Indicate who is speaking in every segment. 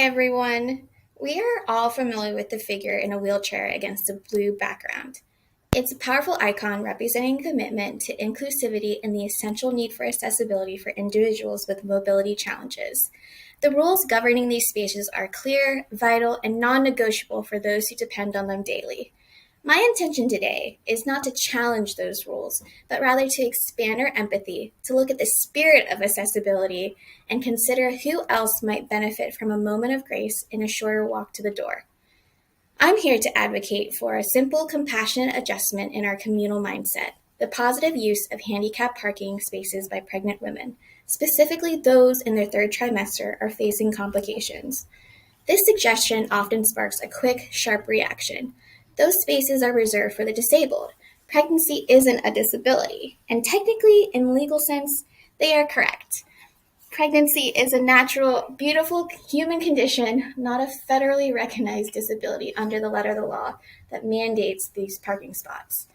Speaker 1: everyone. We are all familiar with the figure in a wheelchair against a blue background. It's a powerful icon representing commitment to inclusivity and the essential need for accessibility for individuals with mobility challenges. The rules governing these spaces are clear, vital, and non-negotiable for those who depend on them daily. My intention today is not to challenge those rules, but rather to expand our empathy, to look at the spirit of accessibility, and consider who else might benefit from a moment of grace in a shorter walk to the door. I'm here to advocate for a simple, compassionate adjustment in our communal mindset, the positive use of handicapped parking spaces by pregnant women, specifically those in their third trimester or facing complications. This suggestion often sparks a quick, sharp reaction. Those spaces are reserved for the disabled. Pregnancy isn't a disability, and technically, in legal sense, they are correct. Pregnancy is a natural, beautiful human condition, not a federally recognized disability under the letter of the law that mandates these parking spots.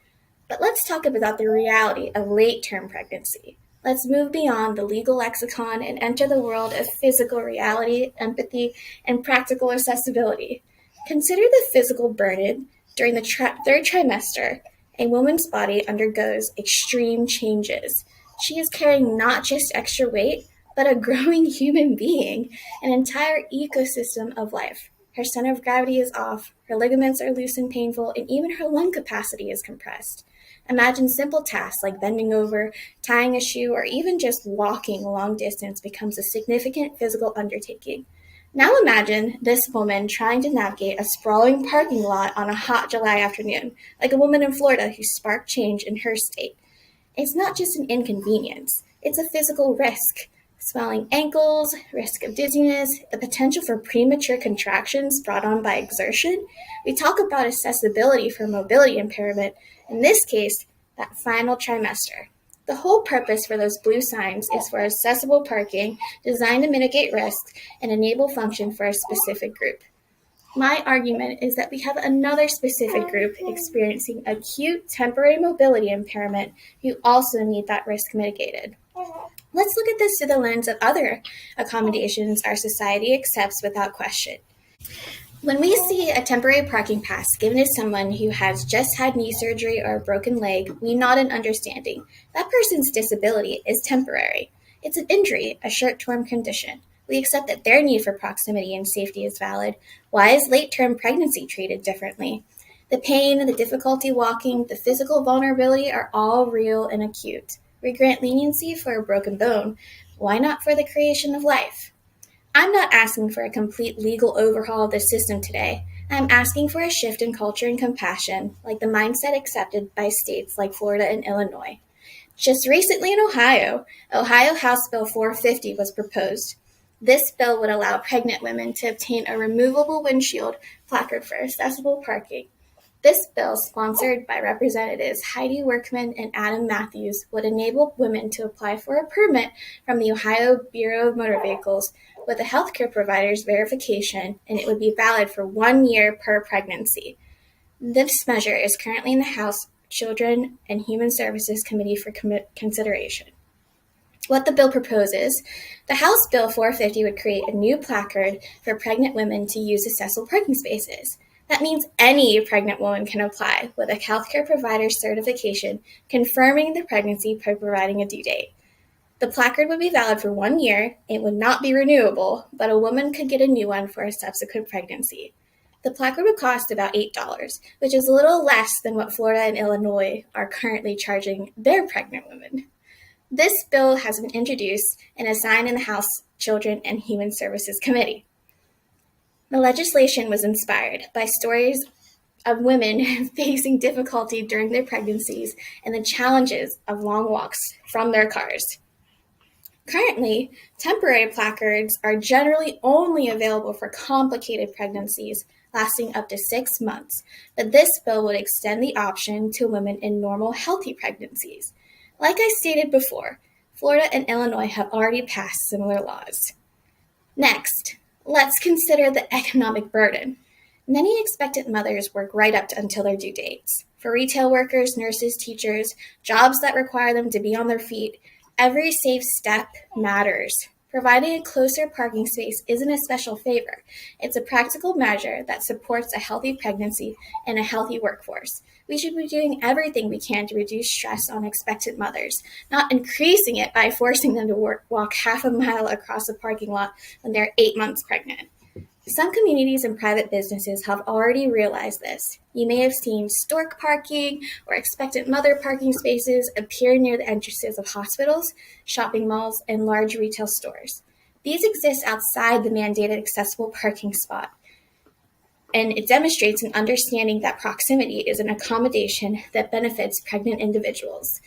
Speaker 1: But let's talk about the reality of late-term pregnancy. Let's move beyond the legal lexicon and enter the world of physical reality, empathy, and practical accessibility. Consider the physical burden. During the third trimester, a woman's body undergoes extreme changes. She is carrying not just extra weight, but a growing human being, an entire ecosystem of life. Her center of gravity is off, her ligaments are loose and painful, and even her lung capacity is compressed. Imagine simple tasks like bending over, tying a shoe, or even just walking a long distance becomes a significant physical undertaking. Now imagine this woman trying to navigate a sprawling parking lot on a hot July afternoon, like a woman in Florida who sparked change in her state. It's not just an inconvenience, it's a physical risk. Swelling ankles, risk of dizziness, the potential for premature contractions brought on by exertion. We talk about accessibility for mobility impairment, in this case, that final trimester. The whole purpose for those blue signs is for accessible parking designed to mitigate risk and enable function for a specific group. My argument is that we have another specific group experiencing acute temporary mobility impairment who also need that risk mitigated. Let's look at this through the lens of other accommodations our society accepts without question. When we see a temporary parking pass given to someone who has just had knee surgery or a broken leg, we nod in understanding. That person's disability is temporary. It's an injury, a short-term condition. We accept that their need for proximity and safety is valid. Why is late-term pregnancy treated differently? The pain, the difficulty walking, the physical vulnerability are all real and acute. We grant leniency for a broken bone. Why not for the creation of life? I'm not asking for a complete legal overhaul of the system today. I'm asking for a shift in culture and compassion, like the mindset accepted by states like Florida and Illinois. Just recently in Ohio House Bill 450 was proposed. This bill would allow pregnant women to obtain a removable windshield placard for accessible parking. This bill, sponsored by Representatives Heidi Workman and Adam Matthews, would enable women to apply for a permit from the Ohio Bureau of Motor Vehicles with a healthcare provider's verification, and it would be valid for 1 year per pregnancy. This measure is currently in the House Children and Human Services Committee for consideration. What the bill proposes, the House Bill 450 would create a new placard for pregnant women to use accessible parking spaces. That means any pregnant woman can apply with a healthcare provider's certification confirming the pregnancy by providing a due date. The placard would be valid for 1 year, it would not be renewable, but a woman could get a new one for a subsequent pregnancy. The placard would cost about $8, which is a little less than what Florida and Illinois are currently charging their pregnant women. This bill has been introduced and assigned in the House Children and Human Services Committee. The legislation was inspired by stories of women facing difficulty during their pregnancies and the challenges of long walks from their cars. Currently, temporary placards are generally only available for complicated pregnancies lasting up to 6 months, but this bill would extend the option to women in normal, healthy pregnancies. Like I stated before, Florida and Illinois have already passed similar laws. Next, let's consider the economic burden. Many expectant mothers work right up until their due dates. For retail workers, nurses, teachers, jobs that require them to be on their feet, every safe step matters. Providing a closer parking space isn't a special favor. It's a practical measure that supports a healthy pregnancy and a healthy workforce. We should be doing everything we can to reduce stress on expectant mothers, not increasing it by forcing them to walk half a mile across a parking lot when they're 8 months pregnant. Some communities and private businesses have already realized this. You may have seen stork parking or expectant mother parking spaces appear near the entrances of hospitals, shopping malls, and large retail stores. These exist outside the mandated accessible parking spot, and it demonstrates an understanding that proximity is an accommodation that benefits pregnant individuals.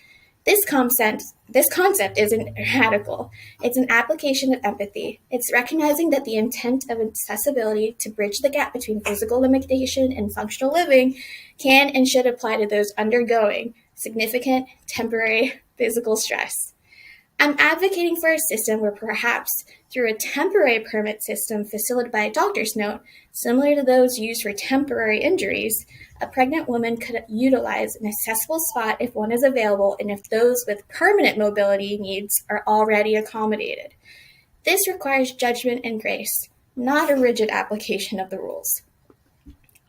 Speaker 1: This concept isn't radical. It's an application of empathy. It's recognizing that the intent of accessibility to bridge the gap between physical limitation and functional living can and should apply to those undergoing significant temporary physical stress. I'm advocating for a system where perhaps through a temporary permit system facilitated by a doctor's note, similar to those used for temporary injuries, a pregnant woman could utilize an accessible spot if one is available and if those with permanent mobility needs are already accommodated. This requires judgment and grace, not a rigid application of the rules.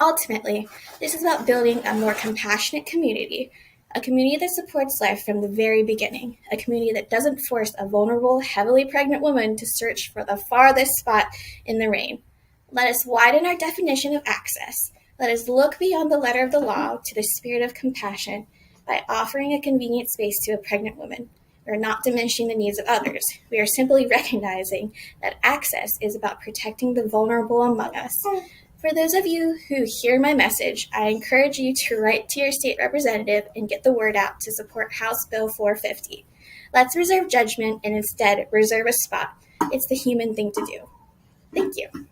Speaker 1: Ultimately, this is about building a more compassionate community, a community that supports life from the very beginning, a community that doesn't force a vulnerable, heavily pregnant woman to search for the farthest spot in the rain. Let us widen our definition of access. Let us look beyond the letter of the law to the spirit of compassion by offering a convenient space to a pregnant woman. We are not diminishing the needs of others. We are simply recognizing that access is about protecting the vulnerable among us. For those of you who hear my message, I encourage you to write to your state representative and get the word out to support House Bill 450. Let's reserve judgment and instead reserve a spot. It's the human thing to do. Thank you.